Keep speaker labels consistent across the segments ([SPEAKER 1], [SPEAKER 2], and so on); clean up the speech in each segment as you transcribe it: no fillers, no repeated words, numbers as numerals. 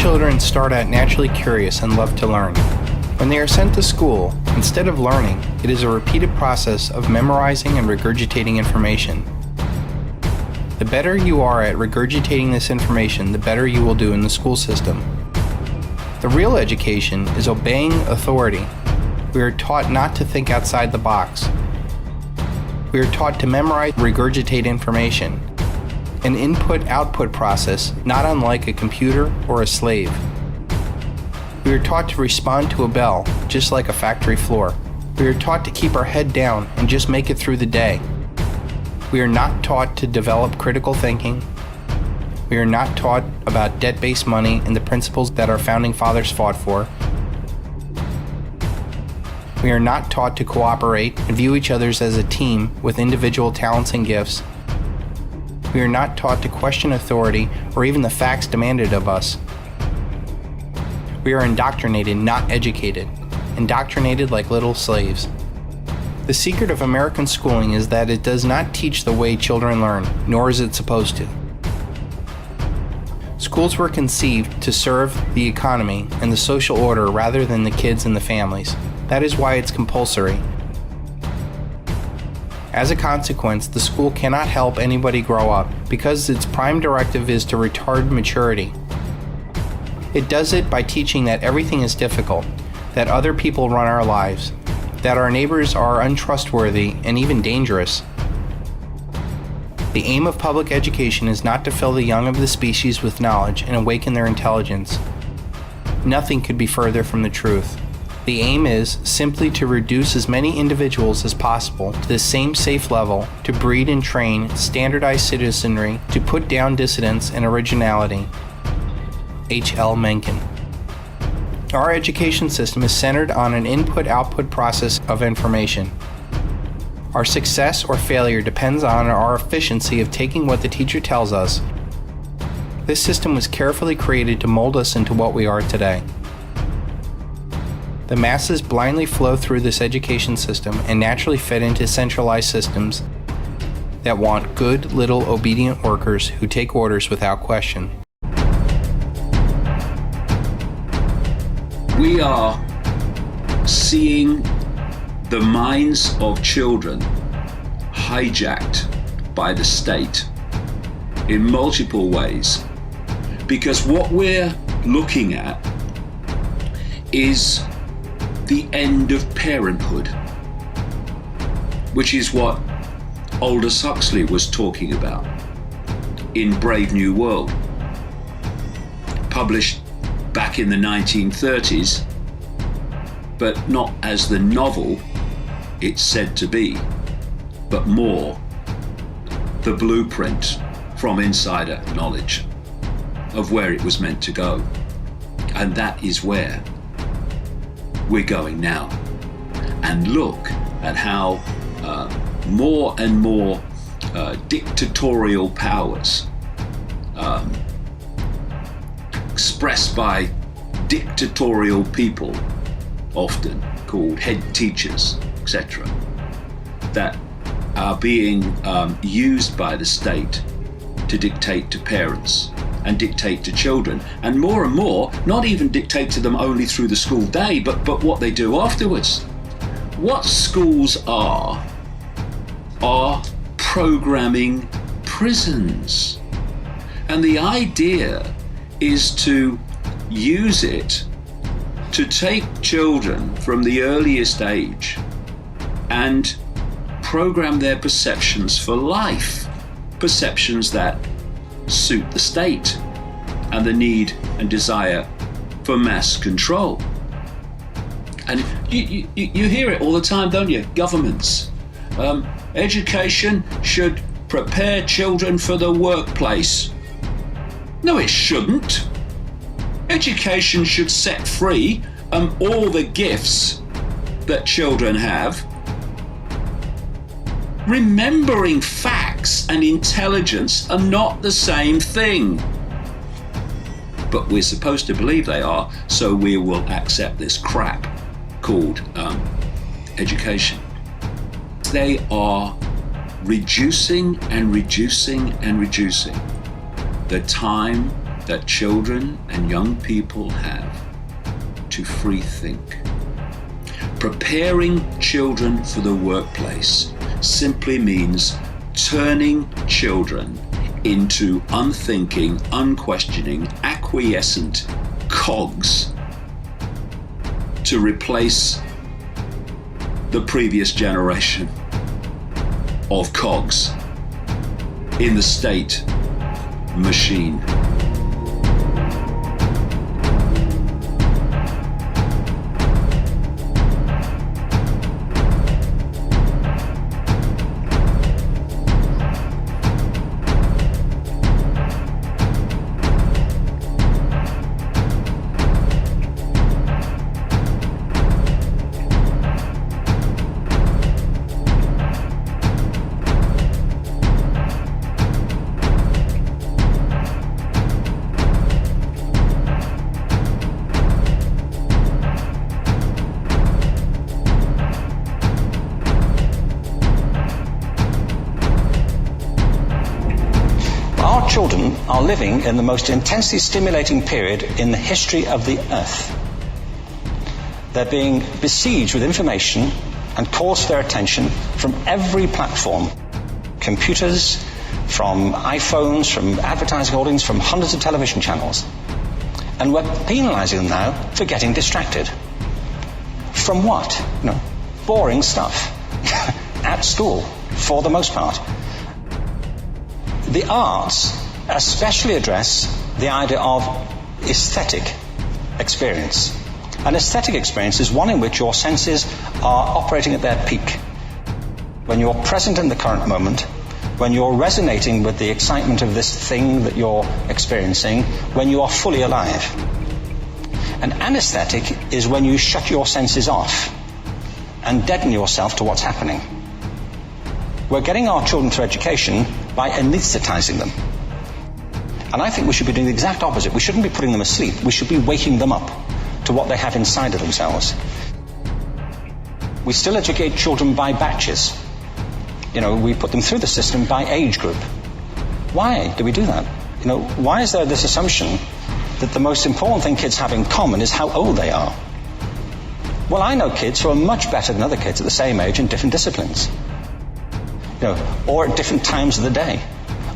[SPEAKER 1] children start out naturally curious and love to learn. When they are sent to school, instead of learning, it is a repeated process of memorizing and regurgitating information. The better you are at regurgitating this information, the better you will do in the school system. The real education is obeying authority. We are taught not to think outside the box. We are taught to memorize, regurgitate information. An input-output process, not unlike a computer or a slave. We are taught to respond to a bell, just like a factory floor. We are taught to keep our head down and just make it through the day. We are not taught to develop critical thinking. We are not taught about debt-based money and the principles that our founding fathers fought for. We are not taught to cooperate and view each other as a team with individual talents and gifts. We are not taught to question authority or even the facts demanded of us. We are indoctrinated, not educated. Indoctrinated like little slaves. The secret of American schooling is that it does not teach the way children learn, nor is it supposed to. Schools were conceived to serve the economy and the social order rather than the kids and the families. That is why it's compulsory. As a consequence, the school cannot help anybody grow up because its prime directive is to retard maturity. It does it by teaching that everything is difficult, that other people run our lives, that our neighbors are untrustworthy and even dangerous. The aim of public education is not to fill the young of the species with knowledge and awaken their intelligence. Nothing could be further from the truth. The aim is simply to reduce as many individuals as possible to the same safe level, to breed and train standardized citizenry, to put down dissidence and originality. H.L. Mencken. Our education system is centered on an input-output process of information. Our success or failure depends on our efficiency of taking what the teacher tells us. This system was carefully created to mold us into what we are today. The masses blindly flow through this education system and naturally fit into centralized systems that want good, little obedient workers who take orders without question.
[SPEAKER 2] We are seeing the minds of children hijacked by the state in multiple ways, because what we're looking at is the end of parenthood, which is what Aldous Huxley was talking about in Brave New World, published back in the 1930s, but not as the novel it's said to be, but more the blueprint from insider knowledge of where it was meant to go. And that is where we're going now. And look at how more and more dictatorial powers expressed by dictatorial people, often called head teachers, etc., that are being used by the state to dictate to parents and dictate to children, and more, not even dictate to them only through the school day, but what they do afterwards. What schools are programming prisons. And the idea is to use it to take children from the earliest age and program their perceptions for life, perceptions that suit the state and the need and desire for mass control. And you hear it all the time, don't you? Governments. Education should prepare children for the workplace. No, it shouldn't. Education should set free all the gifts that children have. Remembering facts and intelligence are not the same thing. But we're supposed to believe they are, so we will accept this crap called education. They are reducing and reducing and reducing the time that children and young people have to free think. Preparing children for the workplace simply means turning children into unthinking, unquestioning, acquiescent cogs to replace the previous generation of cogs in the state machine.
[SPEAKER 3] Our children are living in the most intensely stimulating period in the history of the earth. They're being besieged with information and calls for their attention from every platform. Computers, from iPhones, from advertising holdings, from hundreds of television channels. And we're penalizing them now for getting distracted. From what? Boring stuff. At school, for the most part. The arts especially address the idea of aesthetic experience. An aesthetic experience is one in which your senses are operating at their peak. When you're present in the current moment, when you're resonating with the excitement of this thing that you're experiencing, when you are fully alive. An anesthetic is when you shut your senses off and deaden yourself to what's happening. We're getting our children through education by anesthetizing them. And I think we should be doing the exact opposite. We shouldn't be putting them asleep. We should be waking them up to what they have inside of themselves. We still educate children by batches. We put them through the system by age group. Why do we do that? Why is there this assumption that the most important thing kids have in common is how old they are? Well, I know kids who are much better than other kids at the same age in different disciplines. Or at different times of the day.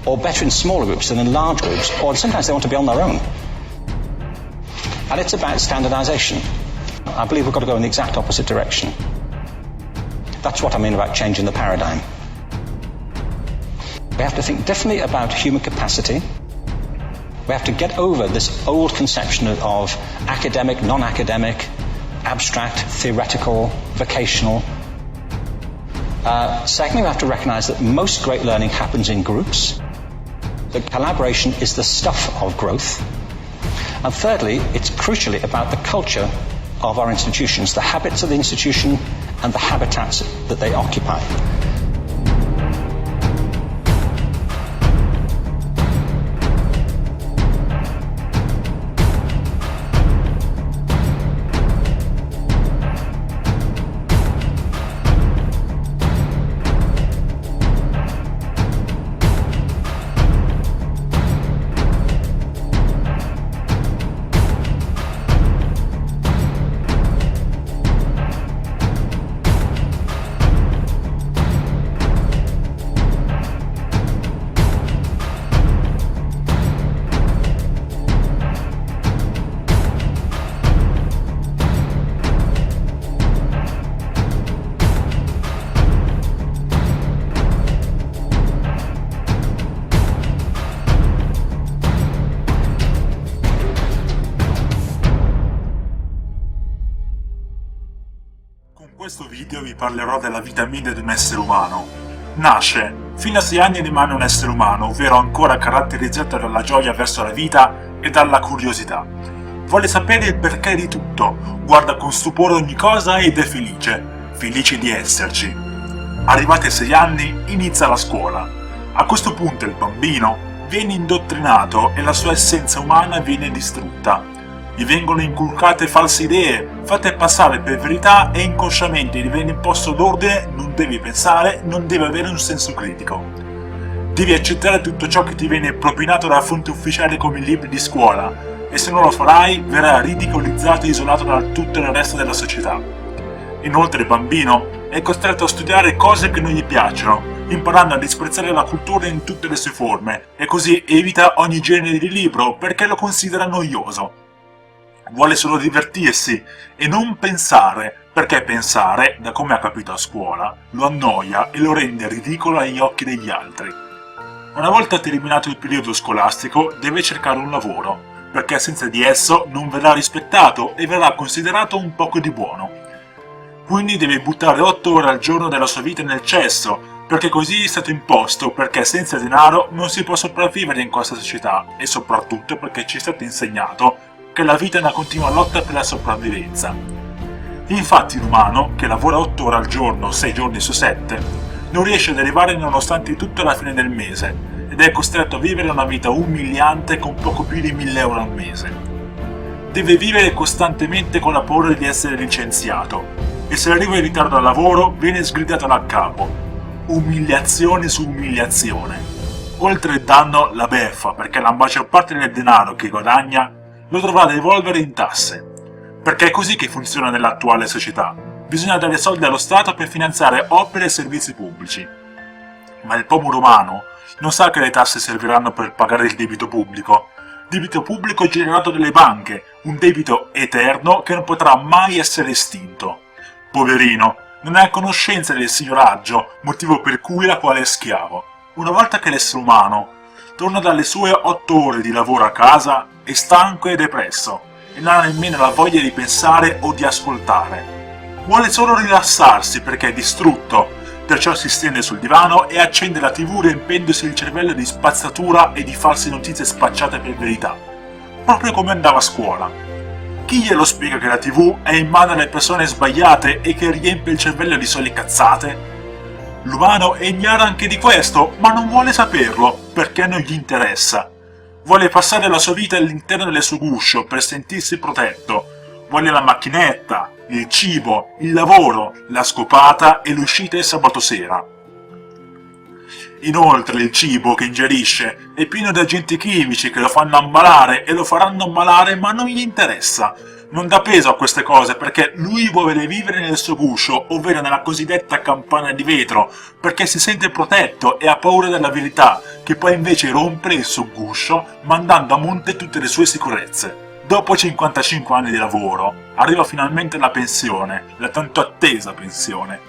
[SPEAKER 3] Or better in smaller groups than in large groups. Or sometimes they want to be on their own. And it's about standardization. I believe we've got to go in the exact opposite direction. That's what I mean about changing the paradigm. We have to think differently about human capacity. We have to get over this old conception of academic, non-academic, abstract, theoretical, vocational. Secondly, we have to recognize that most great learning happens in groups. That collaboration is the stuff of growth. And thirdly, it's crucially about the culture of our institutions, the habits of the institution and the habitats that they occupy.
[SPEAKER 4] Con questo video vi parlerò della vita media di un essere umano. Nasce, fino a 6 anni rimane un essere umano, ovvero ancora caratterizzato dalla gioia verso la vita e dalla curiosità. Vuole sapere il perché di tutto, guarda con stupore ogni cosa ed è felice di esserci. Arrivati ai 6 anni inizia la scuola. A questo punto il bambino viene indottrinato e la sua essenza umana viene distrutta. Gli vengono inculcate false idee, fatte passare per verità e inconsciamente gli viene imposto l'ordine: non devi pensare, non devi avere un senso critico. Devi accettare tutto ciò che ti viene propinato da fonti ufficiali come i libri di scuola, e se non lo farai verrai ridicolizzato e isolato da tutto il resto della società. Inoltre il bambino è costretto a studiare cose che non gli piacciono, imparando a disprezzare la cultura in tutte le sue forme, e così evita ogni genere di libro perché lo considera noioso. Vuole solo divertirsi e non pensare, perché pensare, da come ha capito a scuola, lo annoia e lo rende ridicolo agli occhi degli altri. Una volta terminato il periodo scolastico deve cercare un lavoro, perché senza di esso non verrà rispettato e verrà considerato un poco di buono. Quindi deve buttare 8 ore al giorno della sua vita nel cesso, perché così è stato imposto, perché senza denaro non si può sopravvivere in questa società, e soprattutto perché ci è stato insegnato che la vita è una continua lotta per la sopravvivenza. Infatti l'umano, che lavora 8 ore al giorno, 6 giorni su 7, non riesce ad arrivare nonostante tutto alla fine del mese, ed è costretto a vivere una vita umiliante con poco più di 1.000 euro al mese. Deve vivere costantemente con la paura di essere licenziato, e se arriva in ritardo al lavoro viene sgridato dal capo. Umiliazione su umiliazione. Oltre il danno, la beffa, perché la maggior parte del denaro che guadagna lo dovrà devolvere in tasse. Perché è così che funziona nell'attuale società. Bisogna dare soldi allo Stato per finanziare opere e servizi pubblici. Ma il povero umano non sa che le tasse serviranno per pagare il debito pubblico generato dalle banche, un debito eterno che non potrà mai essere estinto. Poverino, non è a conoscenza del signoraggio, motivo per cui la quale è schiavo. Una volta che l'essere umano torna dalle sue 8 ore di lavoro a casa, è stanco e depresso, e non ha nemmeno la voglia di pensare o di ascoltare. Vuole solo rilassarsi perché è distrutto, perciò si stende sul divano e accende la TV riempendosi il cervello di spazzatura e di false notizie spacciate per verità, proprio come andava a scuola. Chi glielo spiega che la TV è in mano alle persone sbagliate e che riempie il cervello di sole cazzate? L'umano è ignaro anche di questo, ma non vuole saperlo, perché non gli interessa. Vuole passare la sua vita all'interno del suo guscio per sentirsi protetto. Vuole la macchinetta, il cibo, il lavoro, la scopata e l'uscita il sabato sera. Inoltre il cibo che ingerisce è pieno di agenti chimici che lo fanno ammalare e lo faranno ammalare, ma non gli interessa. Non dà peso a queste cose perché lui vuole vivere nel suo guscio, ovvero nella cosiddetta campana di vetro, perché si sente protetto e ha paura della verità, che poi invece rompere il suo guscio mandando a monte tutte le sue sicurezze. Dopo 55 anni di lavoro arriva finalmente la pensione, la tanto attesa pensione.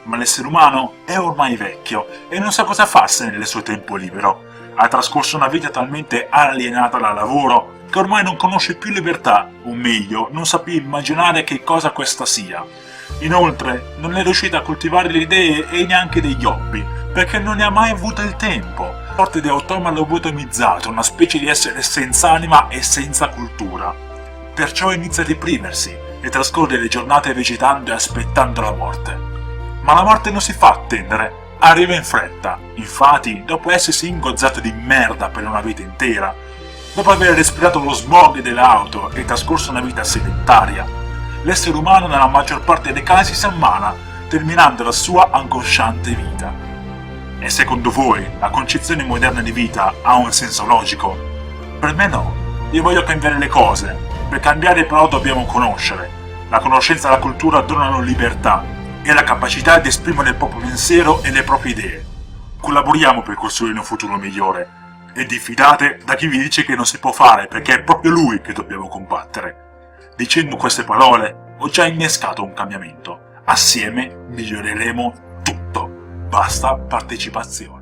[SPEAKER 4] Ma l'essere umano è ormai vecchio e non sa cosa farsene nel suo tempo libero. Ha trascorso una vita talmente alienata dal lavoro che ormai non conosce più libertà, o meglio, non sa più immaginare che cosa questa sia. Inoltre, non è riuscita a coltivare le idee e neanche degli hobby, perché non ne ha mai avuto il tempo. Una sorta di automata lobotomizzato, una specie di essere senza anima e senza cultura. Perciò inizia a deprimersi e trascorre le giornate vegetando e aspettando la morte. Ma la morte non si fa attendere, arriva in fretta. Infatti, dopo essersi ingozzato di merda per una vita intera, dopo aver respirato lo smog delle auto e trascorso una vita sedentaria, l'essere umano nella maggior parte dei casi si ammala, terminando la sua angosciante vita. E secondo voi la concezione moderna di vita ha un senso logico? Per me no. Io voglio cambiare le cose. Per cambiare però dobbiamo conoscere. La conoscenza e la cultura donano libertà e la capacità di esprimere il proprio pensiero e le proprie idee. Collaboriamo per costruire un futuro migliore. E diffidate da chi vi dice che non si può fare perché è proprio lui che dobbiamo combattere. Dicendo queste parole ho già innescato un cambiamento. Assieme miglioreremo tutto. Basta partecipazione.